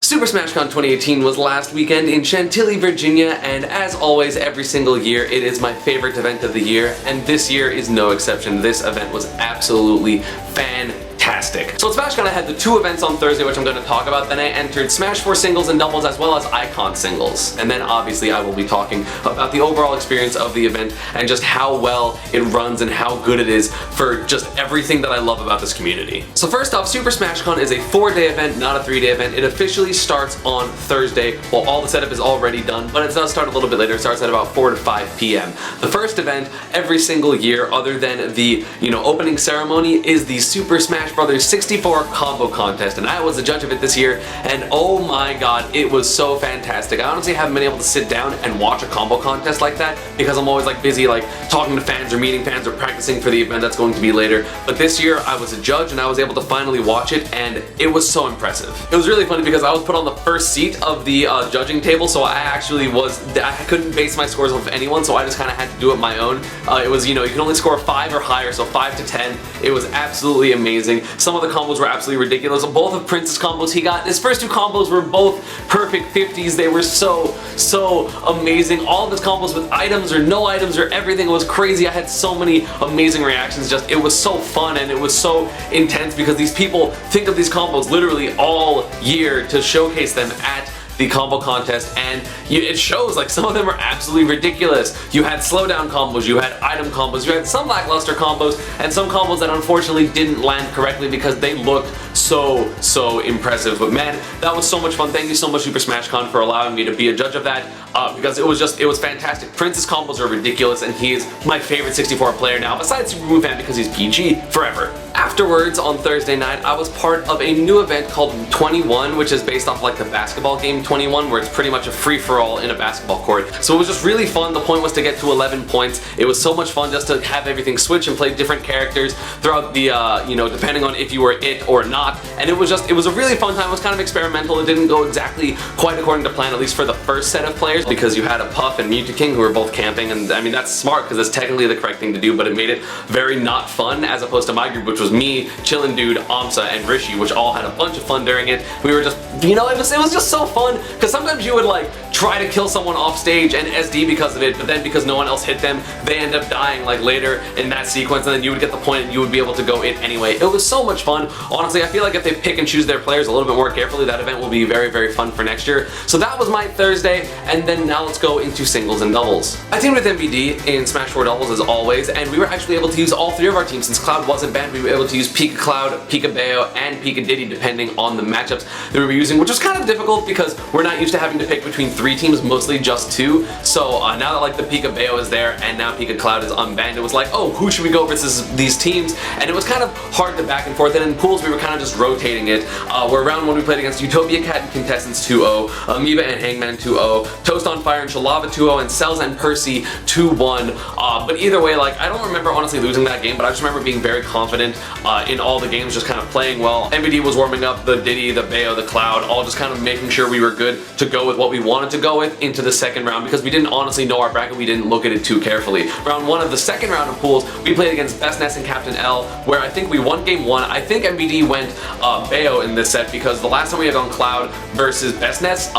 Super Smash Con 2018 was last weekend in Chantilly, Virginia, and as always, every single year, it is my favorite event of the year, and this year is no exception. This event was absolutely fantastic. So at SmashCon I had the two events on Thursday, which I'm going to talk about. Then I entered Smash 4 singles and doubles as well as Icon singles. And then obviously I will be talking about the overall experience of the event and just how well it runs and how good it is for just everything that I love about this community. So first off, Super Smash Con is a 4-day event, not a 3-day event. It officially starts on Thursday. Well, all the setup is already done, but it does start a little bit later. It starts at about 4 to 5 p.m. The first event every single year, other than the opening ceremony, is the Super Smash Bros. 64 combo contest, and I was the judge of it this year, and oh my god, it was so fantastic. I honestly haven't been able to sit down and watch a combo contest like that because I'm always busy talking to fans or meeting fans or practicing for the event that's going to be later. But this year I was a judge and I was able to finally watch it, and it was so impressive. It was really funny because I was put on the first seat of the judging table, so I couldn't base my scores off of anyone, so I just kind of had to do it my own. It was, you can only score 5 or higher, so 5 to 10. It was absolutely amazing. Some of the combos were absolutely ridiculous. Both of Prince's combos he got, his first two combos were both perfect 50s. They were so amazing. All of his combos with items or no items or everything was crazy. I had so many amazing reactions. Just, it was so fun and it was so intense because these people think of these combos literally all year to showcase them at the combo contest, and it shows. Some of them are absolutely ridiculous. You had slowdown combos, you had item combos, you had some lackluster combos, and some combos that unfortunately didn't land correctly because they looked so impressive. But man, that was so much fun. Thank you so much, Super Smash Con, for allowing me to be a judge of that, because it was fantastic. Prince's combos are ridiculous, and he is my favorite 64 player now, besides Super Move Fan because he's PG forever. Afterwards, on Thursday night, I was part of a new event called 21, which is based off the basketball game 21, where it's pretty much a free-for-all in a basketball court. So it was just really fun. The point was to get to 11 points. It was so much fun just to have everything switch and play different characters throughout the, depending on if you were it or not. And it was a really fun time. It was kind of experimental. It didn't go exactly quite according to plan, at least for the first set of players, because you had a Puff and Mewtwo King who were both camping, and I mean, that's smart because that's technically the correct thing to do, but it made it very not fun as opposed to my group, which was me, Chillin' Dude, Amsa, and Rishi, which all had a bunch of fun during it. We were just, it was just so fun, because sometimes you would try to kill someone off stage and SD because of it, but then because no one else hit them, they end up dying later in that sequence, and then you would get the point and you would be able to go it anyway. It was so much fun. Honestly, I feel like if they pick and choose their players a little bit more carefully, that event will be very fun for next year. So that was my Thursday, and then now let's go into singles and doubles. I teamed with MVD in Smash 4 doubles as always, and we were actually able to use all 3 of our teams. Since Cloud wasn't banned, we were able to use Pika Cloud, Pika Bayo, and Pika Diddy depending on the matchups that we were using, which was kind of difficult because we're not used to having to pick between 3 teams, mostly just 2. So now that the Pika Bayo is there and now Pika Cloud is unbanned, it was oh, who should we go versus these teams? And it was kind of hard to back and forth, and in pools we were kind of just rotating it. Where round 1 we played against Utopia Cat and Contestants 2-0, Amoeba and Hangman 2-0, Toast on Fire and Shalava 2-0, and Cells and Percy 2-1. But either way, I don't remember honestly losing that game, but I just remember being very confident in all the games, just kind of playing well. MVD was warming up the Diddy, the Bayo, the Cloud, all just kind of making sure we were good to go with what we wanted to go with into the second round, because we didn't honestly know our bracket. We didn't look at it too carefully. Round 1 of the second round of pools, we played against Best Nest and Captain L, where I think we won game 1. I think MVD went Bayo in this set because the last time we had gone Cloud versus Best Nest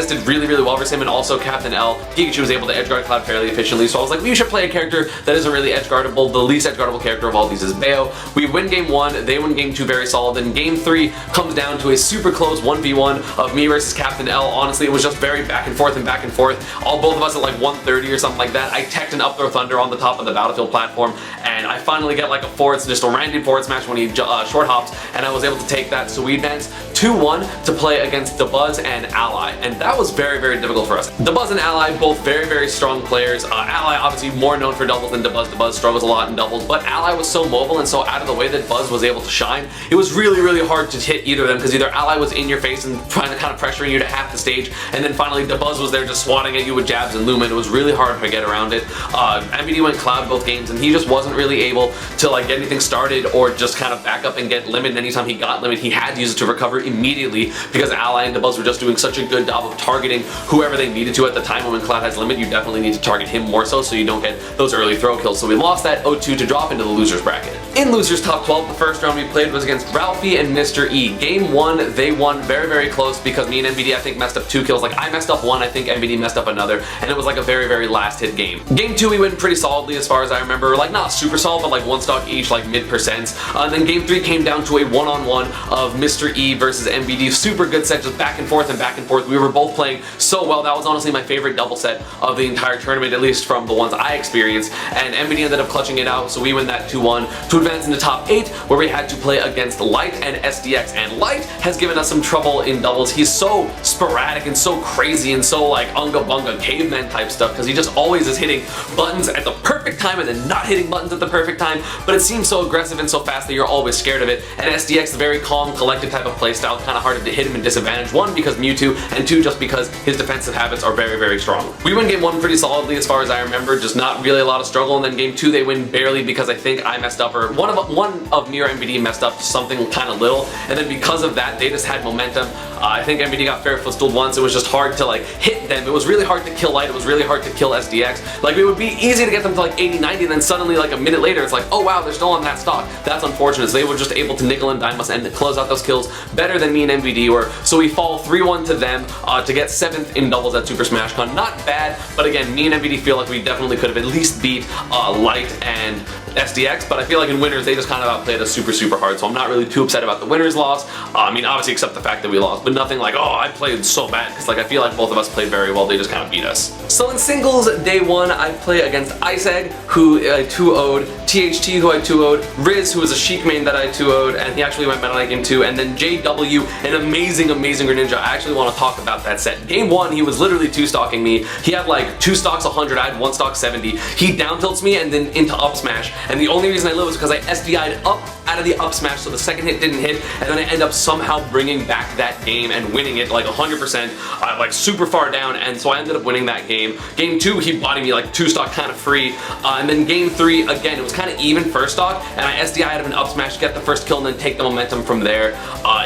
did really well versus him, and also Captain L. Pikachu was able to edgeguard Cloud fairly efficiently, so I was we should play a character that isn't really edgeguardable. The least edgeguardable character of all these is Bayo. We win game 1, they win game 2 very solid, and game 3 comes down to a super close 1v1 of me versus Captain L. Honestly, it was just very back and forth. Both of us at 130 or something like that. I teched an up throw thunder on the top of the battlefield platform, and I finally get a forward, just a random forward smash when he short hops, and I was able to take that. So we advanced 2-1 to play against Dabuz and Ally, and that was very difficult for us. Dabuz and Ally, both very strong players. Ally obviously more known for doubles than Dabuz. Dabuz struggles a lot in doubles, but Ally was so mobile and so out of the way that Buzz was able to shine. It was really hard to hit either of them because either Ally was in your face and trying to kind of pressuring you to half the stage, and then finally Dabuz was there just swatting at you with jabs and Lumen. It was really hard to get around it. MVD went Cloud both games, and he just wasn't really able to get anything started or just kind of back up and get limit. And anytime he got limit, he had to use it to recover immediately because Ally and Dabuz were just doing such a good job of targeting whoever they needed to at the time. When Cloud has limit, you definitely need to target him more so you don't get those early throw kills. So we lost that 0-2 to drop into the losers bracket. In losers top 12, the first round we played was against Ralphie and Mr. E. Game 1, they won very, very close because me and MBD I think messed up 2 kills. Like I messed up 1, I think MBD messed up another, and it was like a very, very last hit game. Game 2 we went pretty solidly as far as I remember, like not super solid, but like 1 stock each, like mid percents. And then game 3 came down to a one-on-one of Mr. E versus MBD. Super good set, just back and forth and back and forth. We were both playing so well. That was honestly my favorite double set of the entire tournament, at least from the ones I experienced. And MBD ended up clutching it out, so we win that 2-1 to advance into top 8, where we had to play against Light and SDX. And Light has given us some trouble in doubles. He's so sporadic and so crazy and so like unga bunga caveman type stuff, because he just always is hitting buttons at the perfect time and then not hitting buttons at the perfect time, but it seems so aggressive and so fast that you're always scared of it. And SDX, very calm, collected type of playstyle, kind of hard to hit him in disadvantage, 1 because Mewtwo, and 2 just because his defensive habits are very, very strong. We win game 1 pretty solidly as far as I remember, just not really a lot of struggle, and then game 2 they win barely because I think I messed up, or one of me or MBD messed up something kind of little, and then because of that they just had momentum. I think MBD got fair footstooled once. It was just hard to like hit them. It was really hard to kill Light. It was really hard to kill SDX. Like it would be easy to get them to like 80, 90, and then suddenly like a minute later it's like, oh wow, they're still on that stock. That's unfortunate. So they were just able to nickel and dime us and close out those kills better than me and MBD were. So we fall 3-1 to them to get 7th in doubles at Super Smash Con. Not bad, but again, me and MBD feel like we definitely could have at least beat Light and SDX, but I feel like in winners they just kind of outplayed us super, super hard, so I'm not really too upset about the winners loss. I mean, obviously except the fact that we lost, but nothing like, oh, I played so bad, because like I feel like both of us played very well, they just kind of beat us. So in singles, day 1, I play against Ice Egg, who I 2-0'd, THT, who I 2-0'd, Riz, who was a Sheik main that I 2-0'd, and he actually went Meta Knight game 2, and then JW, an amazing, amazing Greninja. I actually want to talk about that set. Game 1, he was literally 2-stocking me. He had like 2 stocks 100, I had 1 stock 70. He down tilts me and then into up smash, and the only reason I live was because I SDI'd up out of the up smash, so the second hit didn't hit, and then I end up somehow bringing back that game and winning it like 100%, like super far down, and so I ended up winning that game. Game 2, he bodied me like 2 stock kind of free, and then game 3, again, it was kind of even first stock, and I SDI'd out of an up smash, get the first kill, and then take the momentum from there.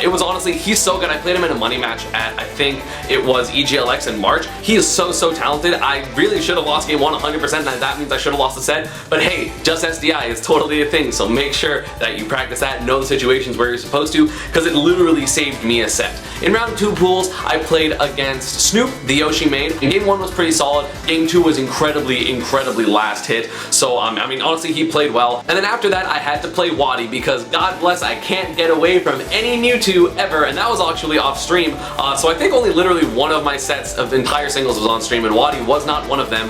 It was honestly, he's so good. I played him in a money match at, I think it was EGLX in March. He is so, so talented. I really should have lost game 1 100%, and that means I should have lost the set, but hey, just SDI is totally a thing, so make sure that you practice that, know the situations where you're supposed to, because it literally saved me a set. In round 2 pools, I played against Snoop, the Yoshi main, and game 1 was pretty solid. Game 2 was incredibly, incredibly last hit, so I mean, honestly, he played well. And then after that, I had to play Waddy, because God bless, I can't get away from any Mewtwo ever, and that was actually off stream, so I think only literally one of my sets of entire singles was on stream, and Waddy was not one of them.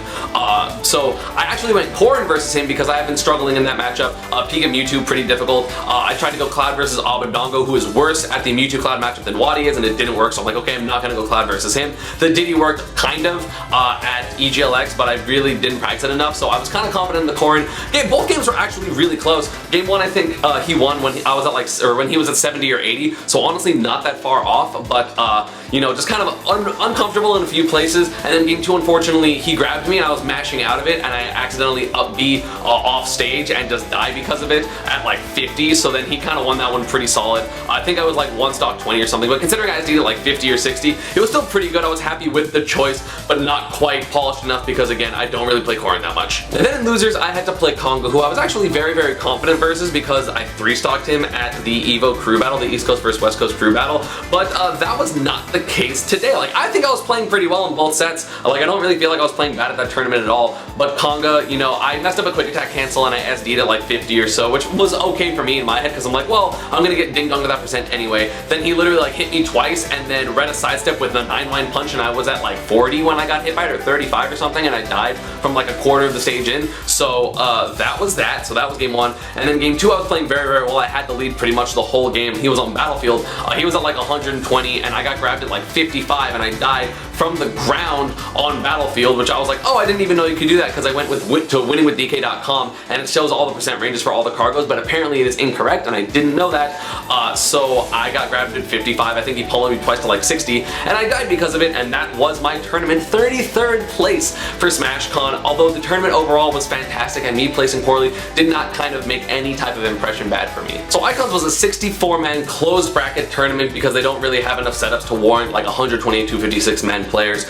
So I actually went Corrin versus him because I have been struggling in that matchup. Pika Mewtwo, pretty difficult. I tried to go Cloud versus Abadongo, who is worse at the Mewtwo Cloud matchup than Waddy is, and it didn't work, so I'm like, okay, I'm not gonna go Cloud versus him. The Diddy worked kind of at EGLX, but I really didn't practice it enough, so I was kind of confident in the Corrin. Both games were actually really close. Game 1, I think he won when I was at like, or when he was at 70 or 80, so honestly not that far off, but you know, just kind of uncomfortable in a few places. And then game 2, unfortunately, he grabbed me and I was mashing out of it, and I accidentally up B off stage and just died because of it at like 50, so then he kind of won that one pretty solid. I think I was like 1 stock 20 or something, but considering I did it like 50 or 60, it was still pretty good. I was happy with the choice, but not quite polished enough because, again, I don't really play Corrin that much. And then in losers, I had to play Conga, who I was actually very, very confident versus because I 3-stocked him at the EVO crew battle, the East Coast versus West Coast crew battle, but that was not the case today. Like, I think I was playing pretty well in both sets. Like, I don't really feel like I was playing bad at that tournament at all, but Conga, you know, I messed up a quick attack cancel and I SD'd at like 50 or so, which was okay for me in my head because I'm like, well, I'm gonna get ding-dong to that percent anyway. Then he literally like hit me twice and then read a sidestep with a 9-line punch, and I was at like 40 when I got hit by it, or 35 or something, and I died from like a quarter of the stage in. So that was that. So that was game 1. And then game 2, I was playing very, very well. I had the lead pretty much the whole game. He was on Battlefield. He was at like 120, and I got grabbed at like 55, and I died from the ground on Battlefield, which I was like, oh, I didn't even know you could do that, because I went to winningwithdk.com and it shows all the percent ranges for all the cargoes, but apparently it is incorrect, and I didn't know that. So I got grabbed at 55. I think he poloed me twice to like 60, and I died because of it, and that was my tournament. 33rd place for SmashCon. Although the tournament overall was fantastic and me placing poorly did not kind of make any type of impression bad for me. So Icons was a 64-man closed bracket tournament because they don't really have enough setups to warrant aren't like 128, 256 man players.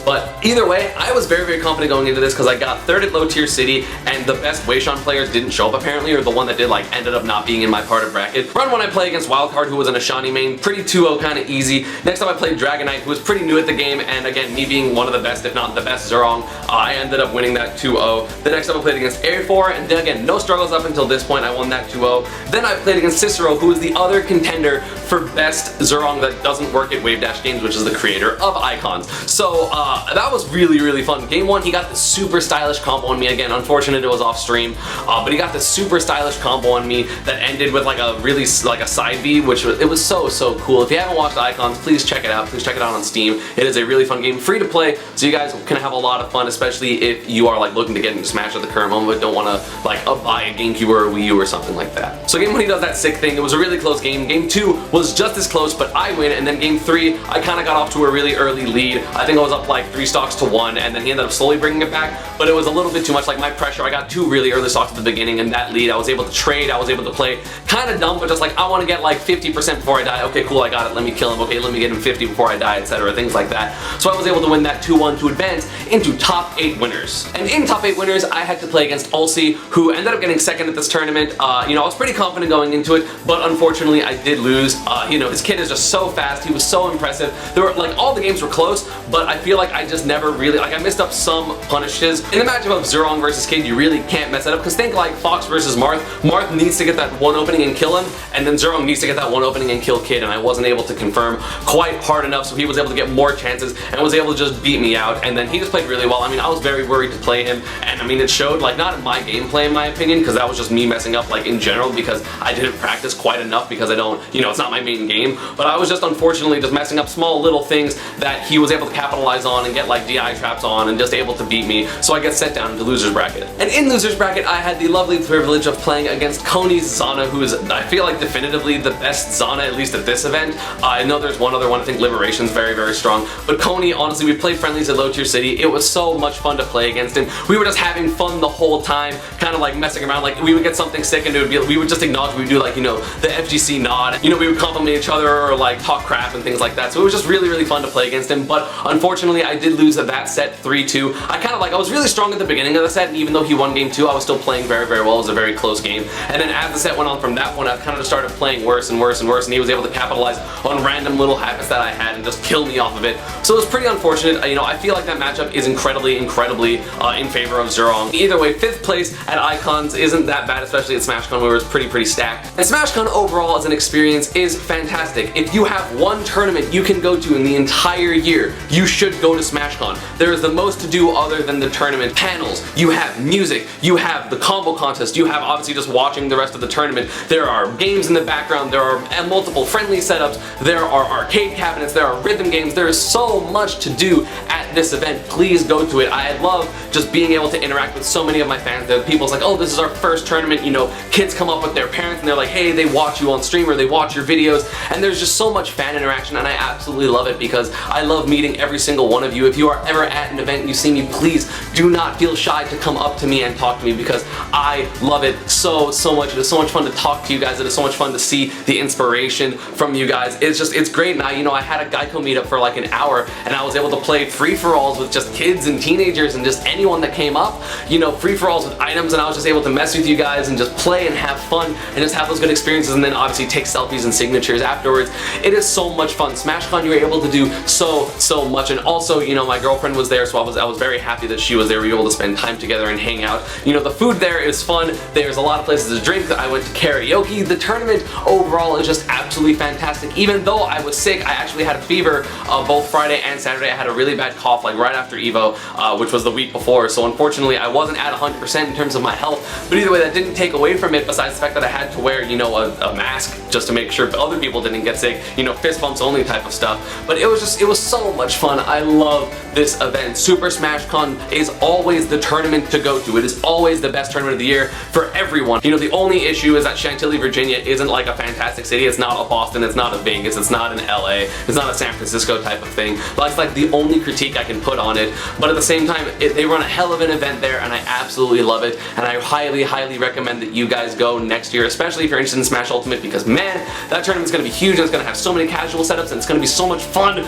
But either way, I was very, very confident going into this because I got third at low tier city, and the best Weishan players didn't show up apparently, or the one that did like ended up not being in my part of bracket. Run one I play against Wildcard, who was an Ashani main, pretty 2-0, kind of easy. Next up I played Dragonite, who was pretty new at the game, and again, me being one of the best, if not the best Zerong, I ended up winning that 2-0. The next up I played against Air4, and again, no struggles up until this point, I won that 2-0. Then I played against Cicero, who is the other contender for best Zerong that doesn't work at Wave Dash Games, which is the creator of Icons. So that was really, really fun. Game 1, he got the super stylish combo on me. Again, unfortunate it was off stream, but he got the super stylish combo on me that ended with like a really like a side B, which it was so cool. If you haven't watched Icons, please check it out. Please check it out on Steam. It is a really fun game, free to play, so you guys can have a lot of fun, especially if you are like looking to get into Smash at the current moment but don't want to like buy a GameCube or a Wii U or something like that. So game 1, he does that sick thing. It was a really close game. Game 2 was just as close, but I win, and then game 3 I kind of got off to a really early lead. I think I was up like 3 stocks to 1, and then he ended up slowly bringing it back, but it was a little bit too much. Like my pressure, I got 2 really early stocks at the beginning, and that lead I was able to trade, I was able to play kind of dumb, but just like I want to get like 50% before I die. Okay, cool, I got it, let me kill him. Okay, let me get him 50 before I die, etc. Things like that. So I was able to win that 2-1 to advance into top 8 winners. And in top 8 winners, I had to play against Ulsi, who ended up getting second at this tournament. You know, I was pretty confident going into it, but unfortunately I did lose. You know, this kid is just so fast, he was so impressive. There were like, all the games were close, but I feel like I just never really, like I missed up some punishes. In the matchup of Zerong versus Kid, you really can't mess that up, because think like Fox versus Marth. Marth needs to get that one opening and kill him, and then Zerong needs to get that one opening and kill Kid, and I wasn't able to confirm quite hard enough, so he was able to get more chances and was able to just beat me out, and then he just played really well. I mean, I was very worried to play him, and I mean, it showed, like, not in my gameplay in my opinion, because that was just me messing up, like, in general, because I didn't practice quite enough, because I don't, you know, it's not my main game, but I was just unfortunately just messing up small little things that he was able to capitalize on and get, like, DI traps on and just able to beat me, so I get set down into loser's bracket. And in loser's bracket, I had the lovely privilege of playing against Koni's Zana, who is, I feel like, definitively the best Zana, at least at this event. I know there's one other one, I think Liberation's very, very strong, but Koni, honestly, we played friendlies at low tier city. It was so much fun to play against him. We were just having fun the whole time, kind of like messing around. Like, we would get something sick and it would be, we would just acknowledge, we would do like, you know, the FGC nod, you know, we would compliment each other or like talk crap and things like that. So it was just really, really fun to play against him, but unfortunately I did lose at that set 3-2. I was really strong at the beginning of the set, and even though he won game 2, I was still playing very, very well. It was a very close game, and then as the set went on from that point, I kind of just started playing worse and worse and worse, and he was able to capitalize on random little habits that I had and just kill me off of it. So it was pretty unfortunate. You know, I feel like that matchup is incredibly in favor of Zerong. Either way, 5th place at Icons isn't that bad, especially at SmashCon where it was pretty stacked. And SmashCon overall as an experience is fantastic. If you have one tournament you can go to in the entire year, you should go to SmashCon. There is the most to do other than the tournament. Panels, you have music, you have the combo contest, you have obviously just watching the rest of the tournament. There are games in the background, there are multiple friendly setups, there are arcade cabinets, there are rhythm games. There is so much to do at this event. Please go to it. I love just being able to interact with so many of my fans. There are people's like, oh, this is our first tournament, you know, kids come up with their parents and they're like, hey, they watch you on stream or they watch your videos, and there's just so much fan interaction, and I absolutely love it because I love meeting every single one of you. If you are ever at an event and you see me, please do not feel shy to come up to me and talk to me, because I love it so much. It is so much fun to talk to you guys. It is so much fun to see the inspiration from you guys. It's great. Now, you know, I had a Geico meetup for like an hour, and I was able to play free-for-alls with just kids and teenagers and just anyone that came up, you know, free-for-alls with items, and I was just able to mess with you guys and just play and have fun and just have those good experiences, and then obviously take selfies and signatures afterwards. It is so much fun. SmashCon, you were able to do so much, and also, you know, my girlfriend was there, so I was very happy that she was there. We were able to spend time together and hang out. You know, the food there is fun. There's a lot of places to drink. I went to karaoke. The tournament overall is just absolutely fantastic. Even though I was sick, I actually had a fever both Friday and Saturday. I had a really bad cough like right after Evo, which was the week before, so unfortunately I wasn't at 100% in terms of my health, but either way, that didn't take away from it, besides the fact that I had to wear, you know, a mask just to make sure other people didn't get sick, you know, fist bumps only type of stuff. But it was so much fun. I love this event. Super Smash Con is always the tournament to go to. It is always the best tournament of the year for everyone. You know, the only issue is that Chantilly, Virginia isn't like a fantastic city. It's not a Boston, it's not a Vegas, it's not an LA, it's not a San Francisco type of thing. That's like the only critique I can put on it, but at the same time, they run a hell of an event there, and I absolutely love it, and I highly, highly recommend that you guys go next year, especially if you're interested in Smash Ultimate, because man, that tournament's gonna be huge, and it's gonna have so many casual setups, and it's gonna be so much fun.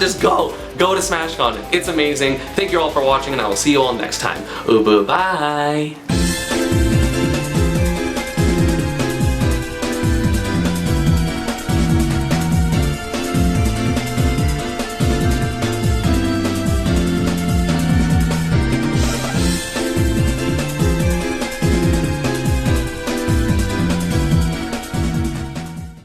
Just go to SmashCon. It's amazing. Thank you all for watching, and I will see you all next time. Bye.